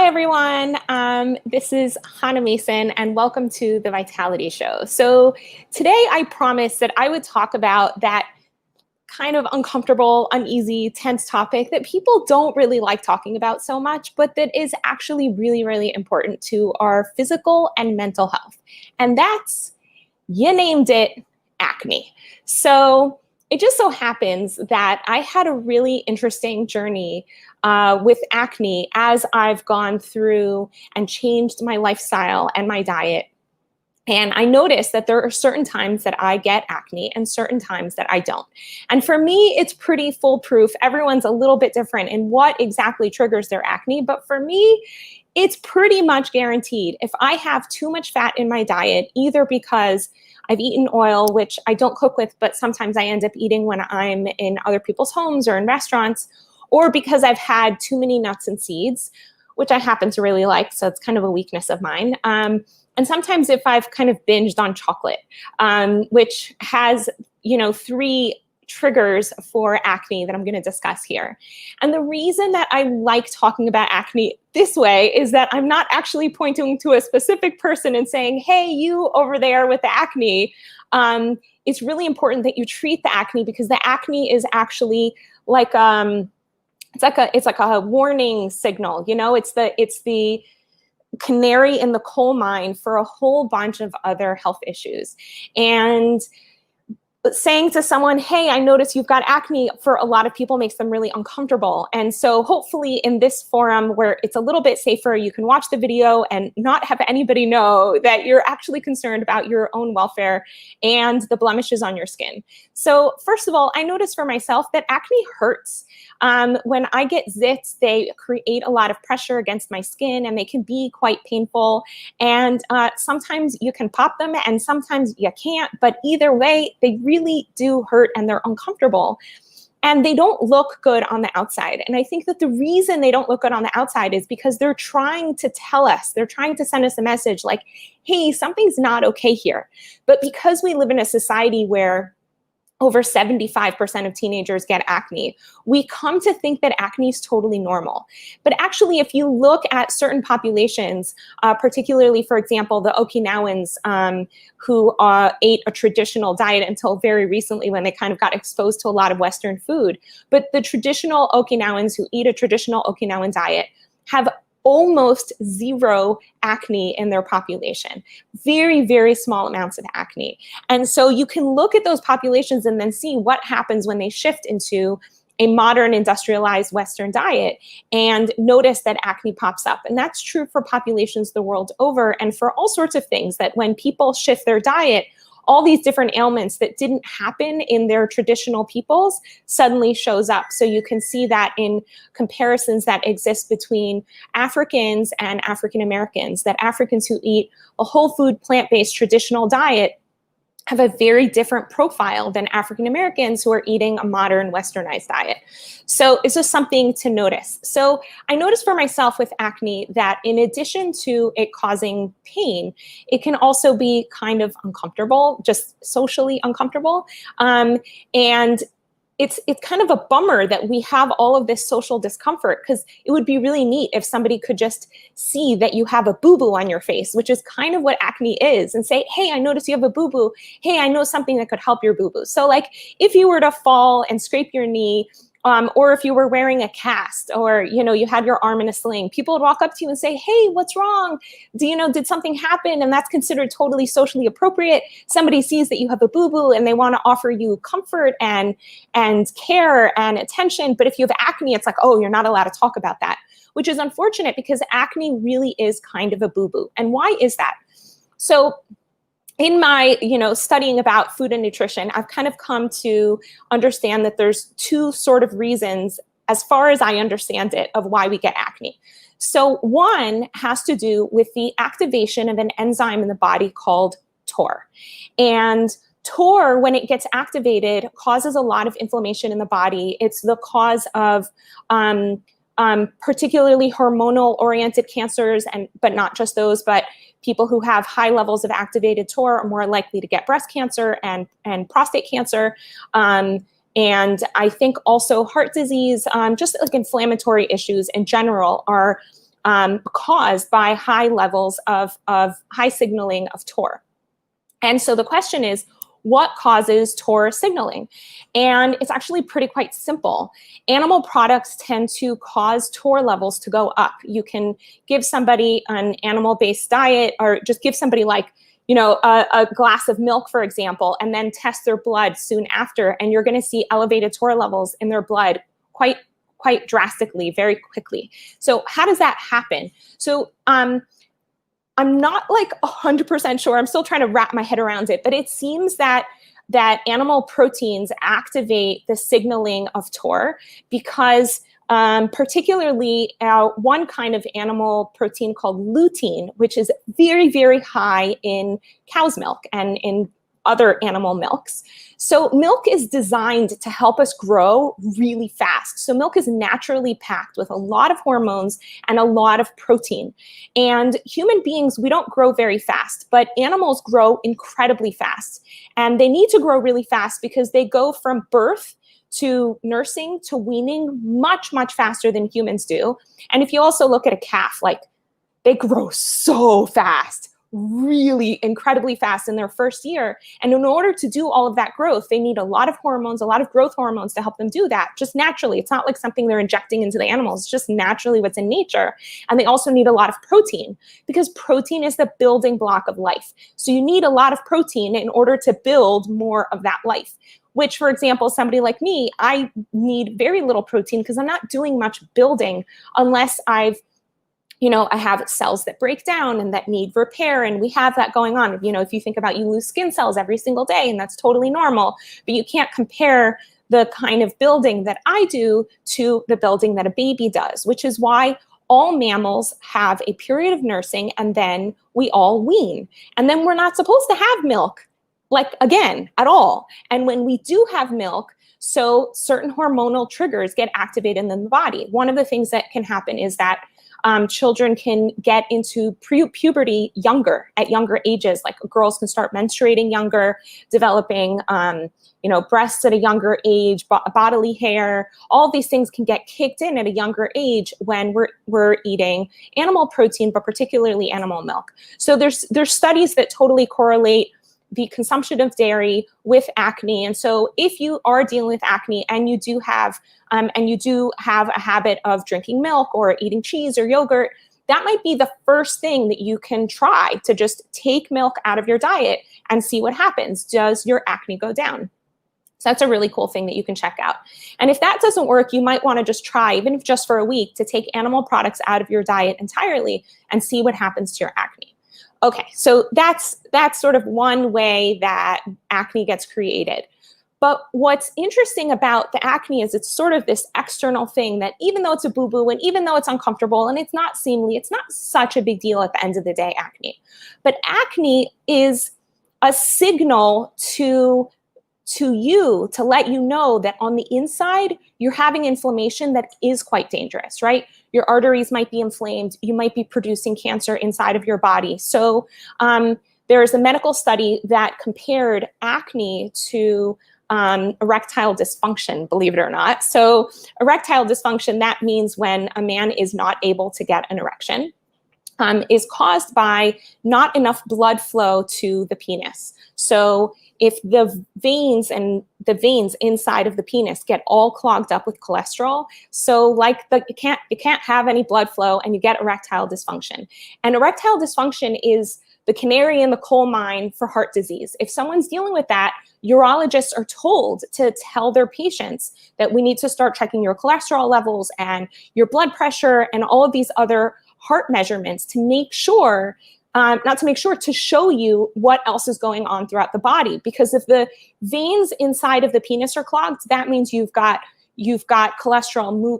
everyone. This is Hannah Mason, and welcome to the Vitality Show. So today I promised that I would talk about that kind of uncomfortable, uneasy, tense topic that people don't really like talking about so much, but that is actually really, really important to our physical and mental health. And that's, you named it, acne. So it just so happens that I had a really interesting journey with acne as I've gone through and changed my lifestyle and my diet. And I noticed that there are certain times that I get acne and certain times that I don't. And for me, it's pretty foolproof. Everyone's a little bit different in what exactly triggers their acne. But for me, it's pretty much guaranteed. If I have too much fat in my diet, either because I've eaten oil, which I don't cook with, but sometimes I end up eating when I'm in other people's homes or in restaurants, or because I've had too many nuts and seeds, which I happen to really like, so it's kind of a weakness of mine. And sometimes if I've kind of binged on chocolate, which has, three triggers for acne that I'm going to discuss here. And the reason that I like talking about acne this way is that I'm not actually pointing to a specific person and saying, hey, you over there with the acne. It's really important that you treat the acne, because the acne is actually like it's like a warning signal. It's the canary in the coal mine for a whole bunch of other health issues. And saying to someone, hey, I notice you've got acne, for a lot of people makes them really uncomfortable. And so hopefully in this forum where it's a little bit safer, you can watch the video and not have anybody know that you're actually concerned about your own welfare and the blemishes on your skin. So first of all, I notice for myself that acne hurts. When I get zits, they create a lot of pressure against my skin and they can be quite painful. And sometimes you can pop them and sometimes you can't, but either way, they really do hurt and they're uncomfortable. And they don't look good on the outside. And I think that the reason they don't look good on the outside is because they're trying to tell us, they're trying to send us a message like, hey, something's not okay here. But because we live in a society where over 75% of teenagers get acne, we come to think that acne is totally normal. But actually, if you look at certain populations, particularly, for example, the Okinawans who ate a traditional diet until very recently when they kind of got exposed to a lot of Western food. But the traditional Okinawans who eat a traditional Okinawan diet have almost zero acne in their population, very, very small amounts of acne. And so you can look at those populations and then see what happens when they shift into a modern industrialized Western diet and notice that acne pops up. And that's true for populations the world over and for all sorts of things, that when people shift their diet, all these different ailments that didn't happen in their traditional peoples suddenly shows up. So you can see that in comparisons that exist between Africans and African Americans, that Africans who eat a whole food, plant-based traditional diet have a very different profile than African Americans who are eating a modern westernized diet. So it's just something to notice. So I noticed for myself with acne that in addition to it causing pain, it can also be kind of uncomfortable, just socially uncomfortable. And it's kind of a bummer that we have all of this social discomfort, because it would be really neat if somebody could just see that you have a boo-boo on your face, which is kind of what acne is, and say, hey, I notice you have a boo-boo. Hey, I know something that could help your boo-boo. So like if you were to fall and scrape your knee, or if you were wearing a cast, or you had your arm in a sling, people would walk up to you and say, hey, what's wrong? Did something happen? And that's considered totally socially appropriate. Somebody sees that you have a boo-boo and they want to offer you comfort and care and attention. But if you have acne, it's like, oh, you're not allowed to talk about that, which is unfortunate, because acne really is kind of a boo-boo. And why is that? So in my, studying about food and nutrition, I've kind of come to understand that there's two sort of reasons, as far as I understand it, of why we get acne. So one has to do with the activation of an enzyme in the body called TOR. And TOR, when it gets activated, causes a lot of inflammation in the body. It's the cause of particularly hormonal-oriented cancers, but not just those, but people who have high levels of activated TOR are more likely to get breast cancer and prostate cancer. And I think also heart disease, just like inflammatory issues in general, are caused by high levels of high signaling of TOR. And so the question is, what causes TOR signaling? And it's actually quite simple. Animal products tend to cause TOR levels to go up. You can give somebody an animal-based diet, or just give somebody like, a glass of milk, for example, and then test their blood soon after, and you're going to see elevated TOR levels in their blood quite drastically, very quickly. So how does that happen? So I'm not like 100% sure. I'm still trying to wrap my head around it, but it seems that animal proteins activate the signaling of TOR because particularly one kind of animal protein called lutein, which is very, very high in cow's milk and in other animal milks. So milk is designed to help us grow really fast. So milk is naturally packed with a lot of hormones and a lot of protein. And human beings, we don't grow very fast, but animals grow incredibly fast. And they need to grow really fast because they go from birth to nursing to weaning much, much faster than humans do. And if you also look at a calf, like they grow so fast, really incredibly fast in their first year. And in order to do all of that growth, they need a lot of hormones, a lot of growth hormones to help them do that, just naturally. It's not like something they're injecting into the animals, it's just naturally what's in nature. And they also need a lot of protein because protein is the building block of life. So you need a lot of protein in order to build more of that life. Which, for example, somebody like me, I need very little protein because I'm not doing much building unless I have cells that break down and that need repair, and we have that going on. If you think about, you lose skin cells every single day, and that's totally normal, but you can't compare the kind of building that I do to the building that a baby does, which is why all mammals have a period of nursing and then we all wean. And then we're not supposed to have milk, again, at all. And when we do have milk, so certain hormonal triggers get activated in the body. One of the things that can happen is that children can get into puberty at younger ages. Like girls can start menstruating younger, developing, breasts at a younger age, bodily hair. All of these things can get kicked in at a younger age when we're eating animal protein, but particularly animal milk. So there's studies that totally correlate the consumption of dairy with acne. And so if you are dealing with acne and you do have a habit of drinking milk or eating cheese or yogurt, that might be the first thing that you can try, to just take milk out of your diet and see what happens. Does your acne go down? So that's a really cool thing that you can check out. And if that doesn't work, you might want to just try, even if just for a week, to take animal products out of your diet entirely and see what happens to your acne. Okay, so that's sort of one way that acne gets created. But what's interesting about the acne is it's sort of this external thing that, even though it's a boo-boo and even though it's uncomfortable and it's not seemly, it's not such a big deal at the end of the day, acne. But acne is a signal to you to let you know that on the inside, you're having inflammation that is quite dangerous, right? Your arteries might be inflamed. You might be producing cancer inside of your body. So there's a medical study that compared acne to erectile dysfunction, believe it or not. So erectile dysfunction, that means when a man is not able to get an erection, is caused by not enough blood flow to the penis. So if the veins inside of the penis get all clogged up with cholesterol, so you can't have any blood flow and you get erectile dysfunction. And erectile dysfunction is the canary in the coal mine for heart disease. If someone's dealing with that, urologists are told to tell their patients that we need to start checking your cholesterol levels and your blood pressure and all of these other heart measurements to make sure, to show you what else is going on throughout the body. Because if the veins inside of the penis are clogged, that means you've got cholesterol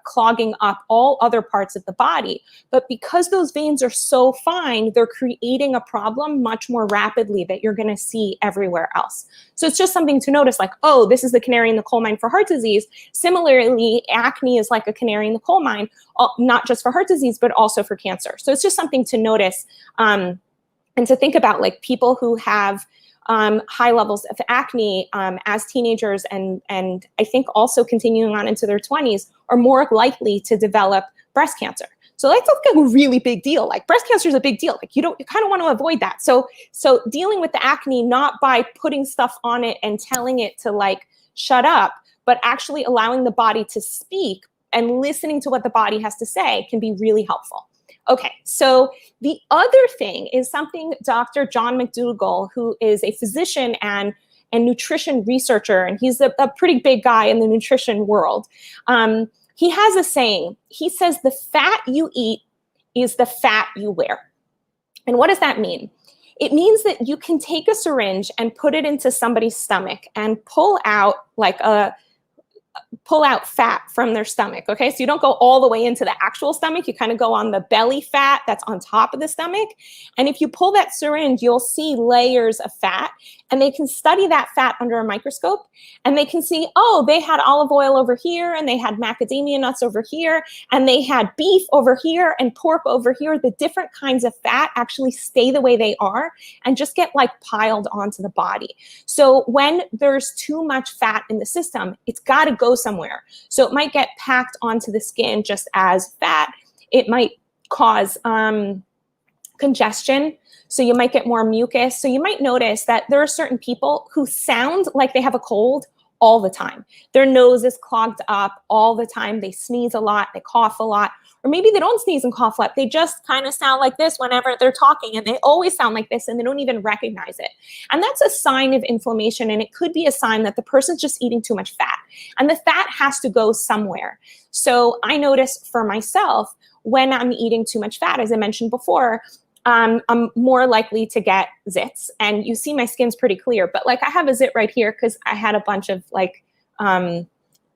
clogging up all other parts of the body. But because those veins are so fine, they're creating a problem much more rapidly that you're going to see everywhere else. So it's just something to notice, like, oh, this is the canary in the coal mine for heart disease. Similarly, acne is like a canary in the coal mine, not just for heart disease, but also for cancer. So it's just something to notice and to think about, like people who have high levels of acne as teenagers and I think also continuing on into their 20s are more likely to develop breast cancer. So that's like a really big deal. Like breast cancer is a big deal. Like you kind of want to avoid that. So dealing with the acne, not by putting stuff on it and telling it to like shut up, but actually allowing the body to speak and listening to what the body has to say can be really helpful. Okay, so the other thing is something Dr. John McDougall, who is a physician and nutrition researcher, and he's a pretty big guy in the nutrition world. He has a saying. He says, the fat you eat is the fat you wear. And what does that mean? It means that you can take a syringe and put it into somebody's stomach and pull out fat from their stomach, okay? So you don't go all the way into the actual stomach. You kind of go on the belly fat that's on top of the stomach. And if you pull that syringe, you'll see layers of fat, and they can study that fat under a microscope, and they can see, oh, they had olive oil over here, and they had macadamia nuts over here, and they had beef over here and pork over here. The different kinds of fat actually stay the way they are and just get like piled onto the body. So when there's too much fat in the system, it's got to go somewhere. So it might get packed onto the skin just as fat. It might cause congestion. So you might get more mucus. So you might notice that there are certain people who sound like they have a cold all the time. Their nose is clogged up all the time. They sneeze a lot, they cough a lot, or maybe they don't sneeze and cough a lot. They just kind of sound like this whenever they're talking, and they always sound like this and they don't even recognize it. And that's a sign of inflammation, and it could be a sign that the person's just eating too much fat, and the fat has to go somewhere. So I notice for myself, when I'm eating too much fat, as I mentioned before, I'm more likely to get zits, and you see my skin's pretty clear, but like I have a zit right here because I had a bunch of like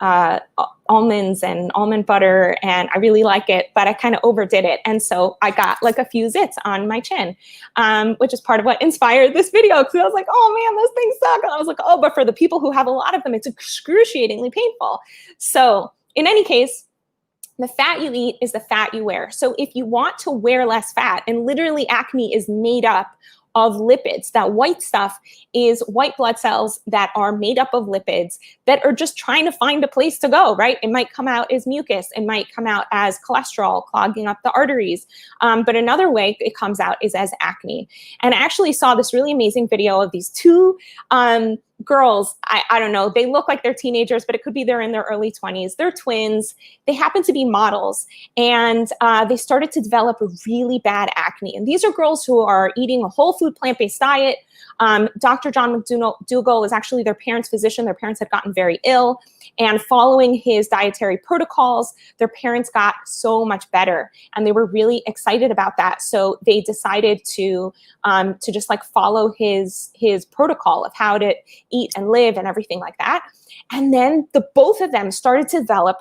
almonds and almond butter, and I really like it, but I kind of overdid it. And so I got like a few zits on my chin, which is part of what inspired this video. Cause I was like, oh man, those things suck. And I was like, oh, but for the people who have a lot of them, it's excruciatingly painful. So in any case, the fat you eat is the fat you wear. So if you want to wear less fat, and literally acne is made up of lipids, that white stuff is white blood cells that are made up of lipids that are just trying to find a place to go, right? It might come out as mucus. It might come out as cholesterol clogging up the arteries. But another way it comes out is as acne. And I actually saw this really amazing video of these two girls. I don't know, they look like they're teenagers, but it could be they're in their early 20s. They're twins. They happen to be models, and they started to develop a really bad acne. And these are girls who are eating a whole food plant-based diet. Dr. John McDougall is actually their parents' physician. Their parents had gotten very ill, and following his dietary protocols, their parents got so much better, and they were really excited about that. So they decided to just like follow his protocol of how to eat and live and everything like that. And then both of them started to develop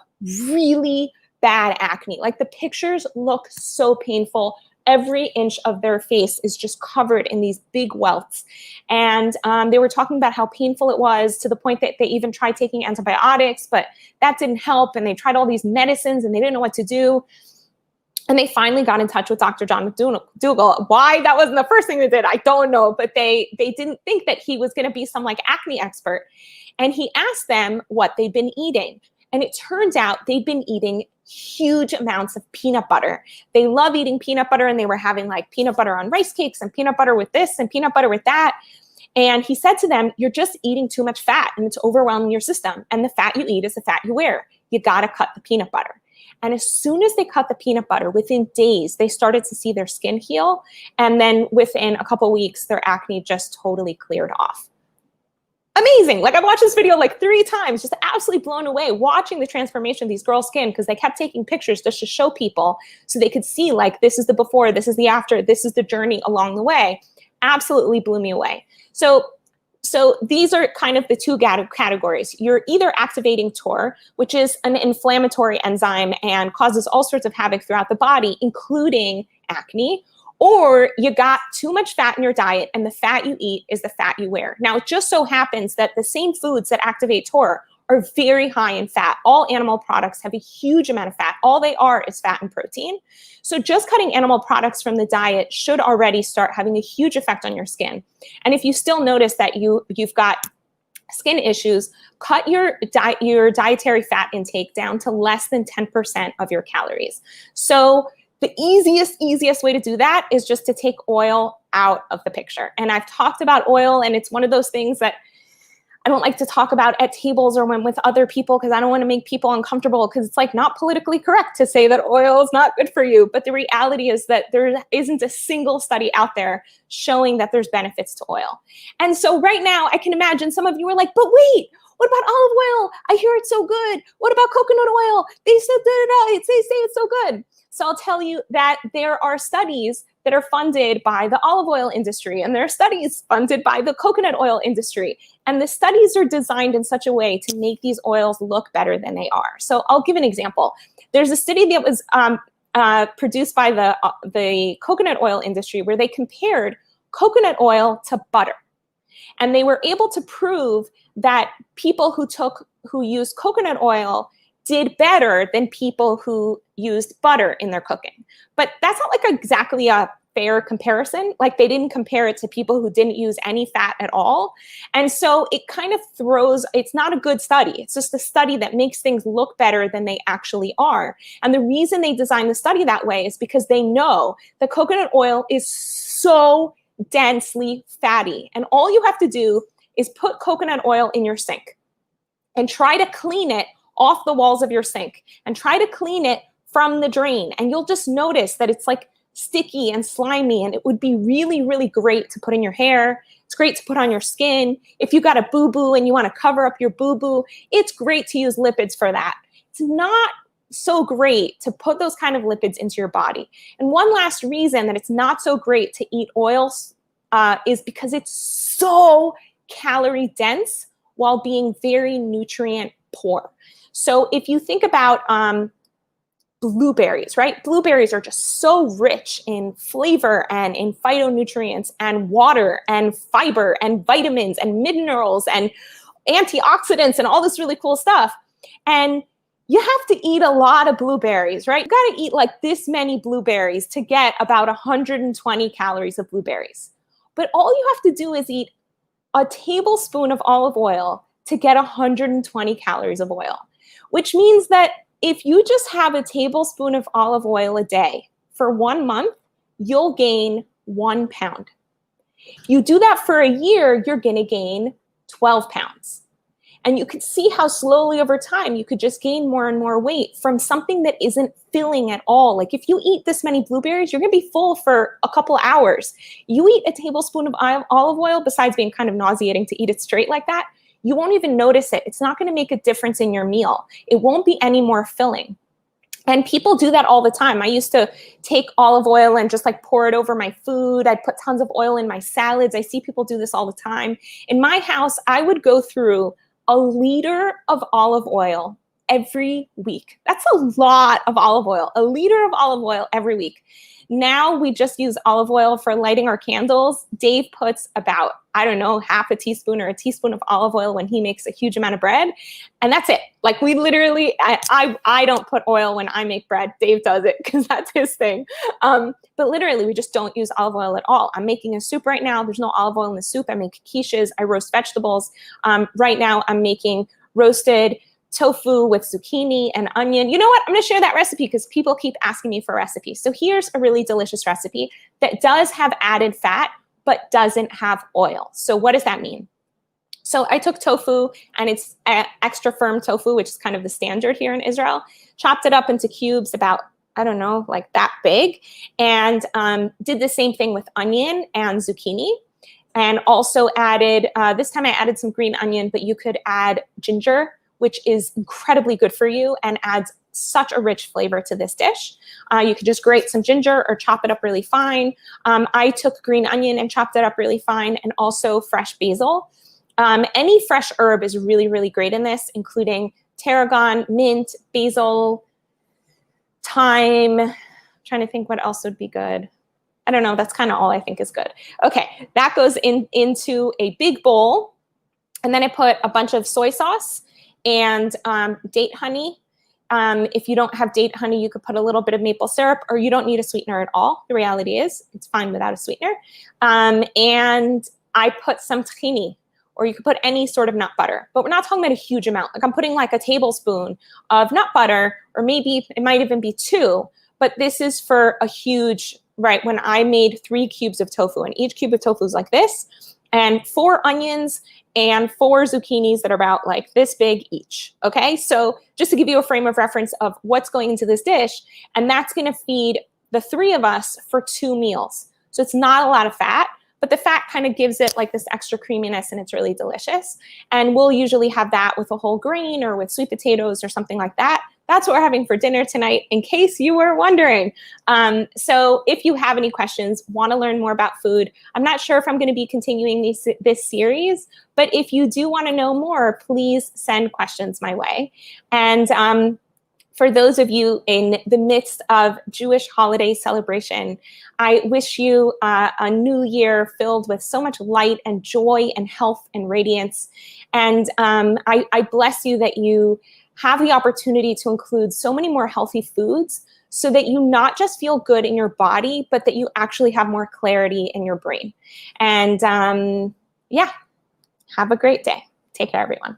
really bad acne. Like the pictures look so painful. Every inch of their face is just covered in these big welts. And they were talking about how painful it was, to the point that they even tried taking antibiotics, but that didn't help. And they tried all these medicines and they didn't know what to do. And they finally got in touch with Dr. John McDougall. Why that wasn't the first thing they did, I don't know, but they didn't think that he was gonna be some like acne expert. And he asked them what they'd been eating. And it turns out they'd been eating huge amounts of peanut butter. They love eating peanut butter, and they were having like peanut butter on rice cakes and peanut butter with this and peanut butter with that. And he said to them, you're just eating too much fat and it's overwhelming your system. And the fat you eat is the fat you wear. You gotta cut the peanut butter. And as soon as they cut the peanut butter, within days, they started to see their skin heal. And then within a couple weeks, their acne just totally cleared off. Amazing. Like I've watched this video like 3 times, just absolutely blown away watching the transformation of these girls' skin, because they kept taking pictures just to show people so they could see like, this is the before, this is the after, this is the journey along the way. Absolutely blew me away. So these are kind of the two categories. You're either activating TOR, which is an inflammatory enzyme and causes all sorts of havoc throughout the body, including acne, or you got too much fat in your diet, and the fat you eat is the fat you wear. Now, it just so happens that the same foods that activate TOR are very high in fat. All animal products have a huge amount of fat. All they are is fat and protein. So just cutting animal products from the diet should already start having a huge effect on your skin. And if you still notice that you've got skin issues, cut your dietary fat intake down to less than 10% of your calories. So the easiest way to do that is just to take oil out of the picture. And I've talked about oil, and it's one of those things that I don't like to talk about at tables or when with other people, because I don't want to make people uncomfortable, because it's like not politically correct to say that oil is not good for you. But the reality is that there isn't a single study out there showing that there's benefits to oil. And so right now I can imagine some of you are like, but wait, what about olive oil? I hear it's so good. What about coconut oil? They said they say it's so good. So I'll tell you that there are studies that are funded by the olive oil industry, and there are studies funded by the coconut oil industry. And the studies are designed in such a way to make these oils look better than they are. So I'll give an example. There's a study that was produced by the coconut oil industry where they compared coconut oil to butter. And they were able to prove that people who used coconut oil did better than people who used butter in their cooking. But that's not like exactly a fair comparison. Like, they didn't compare it to people who didn't use any fat at all. And so it kind of it's not a good study. It's just a study that makes things look better than they actually are. And the reason they designed the study that way is because they know that coconut oil is so densely fatty. And all you have to do is put coconut oil in your sink and try to clean it off the walls of your sink and try to clean it from the drain. And you'll just notice that it's like sticky and slimy, and it would be really, really great to put in your hair. It's great to put on your skin. If you got a boo-boo and you want to cover up your boo-boo, it's great to use lipids for that. It's not so great to put those kind of lipids into your body. And one last reason that it's not so great to eat oils is because it's so calorie dense while being very nutrient poor. So if you think about blueberries, right? Blueberries are just so rich in flavor and in phytonutrients and water and fiber and vitamins and minerals and antioxidants and all this really cool stuff. And you have to eat a lot of blueberries, right? You got to eat like this many blueberries to get about 120 calories of blueberries. But all you have to do is eat a tablespoon of olive oil to get 120 calories of oil, which means that if you just have a tablespoon of olive oil a day for 1 month, you'll gain 1 pound. You do that for a year, you're going to gain 12 pounds. And you could see how slowly over time you could just gain more and more weight from something that isn't filling at all. Like, if you eat this many blueberries, you're going to be full for a couple of hours. You eat a tablespoon of olive oil, besides being kind of nauseating to eat it straight like that, you won't even notice it. It's not going to make a difference in your meal. It won't be any more filling. And people do that all the time. I used to take olive oil and just like pour it over my food. I'd put tons of oil in my salads. I see people do this all the time. In my house, I would go through a liter of olive oil every week. That's a lot of olive oil, a liter of olive oil every week. Now we just use olive oil for lighting our candles. Dave puts about, I don't know, half a teaspoon or a teaspoon of olive oil when he makes a huge amount of bread. And that's it. Like, we literally, I don't put oil when I make bread. Dave does it because that's his thing. But literally, we just don't use olive oil at all. I'm making a soup right now. There's no olive oil in the soup. I make quiches. I roast vegetables. Right now, I'm making roasted tofu with zucchini and onion. You know what? I'm going to share that recipe because people keep asking me for recipes. So here's a really delicious recipe that does have added fat, but doesn't have oil. So what does that mean? So I took tofu, and it's extra firm tofu, which is kind of the standard here in Israel, chopped it up into cubes about, I don't know, like that big, and did the same thing with onion and zucchini. And also added, this time I added some green onion, but you could add ginger, which is incredibly good for you and adds such a rich flavor to this dish. You could just grate some ginger or chop it up really fine. I took green onion and chopped it up really fine, and also fresh basil. Any fresh herb is really, really great in this, including tarragon, mint, basil, thyme. I'm trying to think what else would be good. I don't know. That's kind of all I think is good. Okay, that goes into a big bowl. And then I put a bunch of soy sauce and date honey. If you don't have date honey, you could put a little bit of maple syrup, or you don't need a sweetener at all. The reality is it's fine without a sweetener. And I put some tahini, or you could put any sort of nut butter, but we're not talking about a huge amount. Like, I'm putting like a tablespoon of nut butter, or maybe it might even be 2, but this is for a huge, right? When I made 3 cubes of tofu, and each cube of tofu is like this, and 4 onions and 4 zucchinis that are about like this big each, okay? So just to give you a frame of reference of what's going into this dish, and that's gonna feed the 3 of us for 2 meals. So it's not a lot of fat, but the fat kind of gives it like this extra creaminess, and it's really delicious. And we'll usually have that with a whole grain or with sweet potatoes or something like that. That's what we're having for dinner tonight, in case you were wondering. So if you have any questions, want to learn more about food, I'm not sure if I'm going to be continuing this series, but if you do want to know more, please send questions my way. And for those of you in the midst of Jewish holiday celebration, I wish you a new year filled with so much light and joy and health and radiance. And I bless you that you have the opportunity to include so many more healthy foods so that you not just feel good in your body, but that you actually have more clarity in your brain. And yeah, have a great day. Take care, everyone.